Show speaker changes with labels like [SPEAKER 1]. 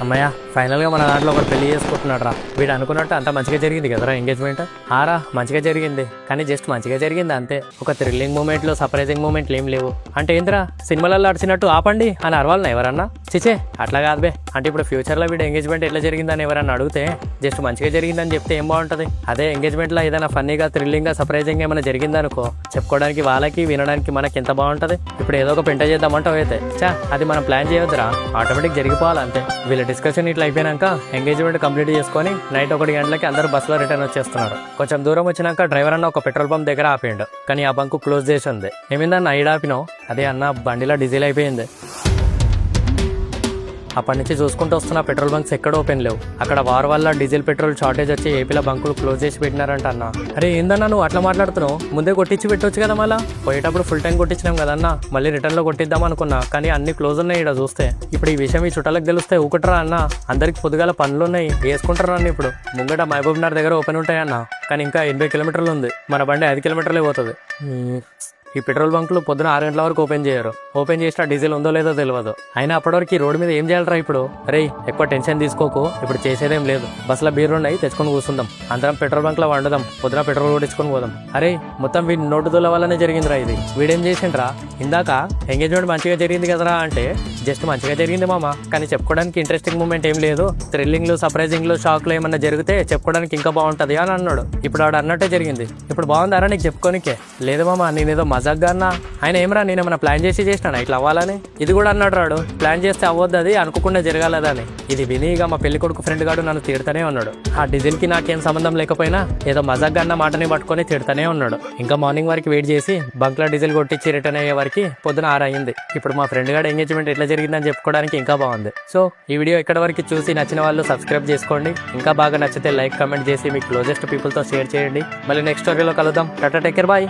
[SPEAKER 1] అమ్మయ్య ఫైనల్గా మన దాంట్లో ఒకటి పెళ్లి చేసుకుంటున్నాడు రా. వీడు అనుకున్నట్టు అంత మంచిగా జరిగింది కదరా ఎంగేజ్మెంట్. ఆరా మంచిగా జరిగింది, కానీ జస్ట్ మంచిగా జరిగింది అంతే. ఒక థ్రిల్లింగ్ మూమెంట్లో సర్ప్రైజింగ్ మూమెంట్లు ఏం లేవు. అంటే ఏంద్రా సినిమాలలో అడిచినట్టు ఆపండి అని అరవాలన్నా ఎవరన్నా? చిచే అట్లా కాదు బే. అంటే ఇప్పుడు ఫ్యూచర్లో వీడు ఎంగేజ్మెంట్ ఎట్లా జరిగిందని ఎవరన్నా అడిగితే జస్ట్ మంచిగా జరిగిందని చెప్తే ఏం బాగుంటుంది? అదే ఎంగేజ్మెంట్లో ఏదైనా ఫన్నీగా థ్రిల్లింగ్గా సర్ప్రైజింగ్ ఏమైనా జరిగిందనుకో, చెప్పుకోవడానికి వాళ్ళకి వినడానికి మనకి ఎంత బాగుంటుంది. ఇప్పుడు ఏదో ఒక పెంట చేద్దామంటావు అయితే చా అది మనం ప్లాన్ చేయొద్దురా, ఆటోమేటిక్ జరిగిపోవాలి అంతే. వీళ్ళ డిస్కషన్ ఇట్లా అయిపోయాక ఎంగేజ్మెంట్ కంప్లీట్ చేసుకొని నైట్ 1 గంటలకి అందరూ బస్సులో రిటర్న్ వచ్చేస్తున్నారు. కొంచెం దూరం వచ్చినాక డ్రైవర్ అన్న ఒక పెట్రోల్ పంప్ దగ్గర ఆపేయండు, కానీ ఆ బంకు క్లోజ్ చేసి ఉంది. ఏమైందన్న ఐడ్ ఆపినావు? అదే అన్న బండిలో డీజిల్ అయిపోయింది. అప్పటి నుంచి చూసుకుంటూ వస్తున్న పెట్రోల్ బంక్స్ ఎక్కడ ఓపెన్ లేవు. అక్కడ వార్ వల్ల డీజిల్ పెట్రోల్ షార్టేజ్ వచ్చి ఏపీలో బంకులు క్లోజ్ చేసి పెట్టినారంట అన్న. అరే ఏందన్నా నువ్వు అట్లా మాట్లాడుతున్నావు? ముందే కొట్టించి పెట్టవచ్చు కదా. మళ్ళీ పోయేటప్పుడు ఫుల్ టైం కొట్టించినాం కదన్నా, మళ్ళీ రిటర్న్లో కొట్టిద్దాం అనుకున్నా, కానీ అన్ని క్లోజ్ ఉన్నాయి ఇక్కడ చూస్తే. ఇప్పుడు ఈ విషయం ఈ చుట్టాలకు తెలిస్తే ఊకుటరా అన్న? అందరికి పొద్దుగాల పనులు ఉన్నాయి, వేసుకుంటారా అన్న. ఇప్పుడు ముంగట మహబూబ్ నగర్ దగ్గర ఓపెన్ ఉంటాయన్న, కానీ ఇంకా 80 కిలోమీటర్లు ఉంది. మన బండి 5 కిలోమీటర్లే పోతుంది. ఈ పెట్రోల్ బంకులు పొద్దున 6 గంటల వరకు ఓపెన్ చేయరు. ఓపెన్ చేసినా డీజిల్ ఉందో లేదో తెలియదు. అయినా అప్పటివరకు ఈ రోడ్డు మీద ఏం చేయాలరా ఇప్పుడు? రే ఎక్కువ టెన్షన్ తీసుకోకు, ఇప్పుడు చేసేదేం లేదు. బస్సులో బీర్ ఉన్నాయి తెచ్చుకొని కూర్చుందాం, అందరం పెట్రోల్ బంక్ లో వండుదాం, పొద్దున పెట్రోల్ కొట్టించుకొని పోదాం. అరే మొత్తం వీడి నోటు దొల వల్లనే జరిగిందిరా ఇది. వీడేం చేసిండ్రా? ఇందాక ఎంగేజ్మెంట్ మంచిగా జరిగింది కదరా అంటే జస్ట్ మంచిగా జరిగింది మామ, కానీ చెప్పుకోవడానికి ఇంట్రెస్టింగ్ మూమెంట్ ఏం లేదు. థ్రిల్లింగ్లు సర్ప్రైజింగ్లు షాక్లు ఏమన్నా జరిగితే చెప్పుకోవడానికి ఇంకా బాగుంటది అని అన్నాడు. ఇప్పుడు ఆడు అన్నట్టే జరిగింది. ఇప్పుడు బాగుందారా నీకు చెప్పుకోనికే? లేదు మామ నేనేదో మజాక్గా అన్నా. ఆయన ఏమరా నేను ఏమన్నా ప్లాన్ చేసినా ఇట్లా అవ్వాలని? ఇది కూడా అన్నాడు రాడు, ప్లాన్ చేస్తే అవ్వద్దు, అది అనుకోకుండా జరగాలదని. ఇది వినిగా మా పెళ్లి కొడుకు ఫ్రెండ్ గాడు నన్ను తిడతానే ఉన్నాడు. ఆ డీజిల్ కి నాకేం సంబంధం లేకపోయినా ఏదో మజాక్గా అన్న మాటని పట్టుకొని తిడతానే ఉన్నాడు. ఇంకా మార్నింగ్ వరకు వెయిట్ చేసి బంక్ లో డీజిల్ కొట్టించి రిటర్న్ అయ్యే వరకు పొద్దున 6 అయింది. ఇప్పుడు మా ఫ్రెండ్ గాడు ఎంగేజ్మెంట్ ఎట్లా జరిగిందని చెప్పుకోవడానికి ఇంకా బాగుంది. సో ఈ వీడియో ఇక్కడ వరకు చూసి నచ్చిన వాళ్ళు సబ్స్క్రైబ్ చేసుకోండి. ఇంకా బాగా నచ్చితే లైక్ కామెంట్ చేసి మీ క్లోజెస్ట్ పీపుల్ తో షేర్ చేయండి. మళ్ళీ నెక్స్ట్ స్టోరీలో కలుద్దాం. Tata, take care, bye.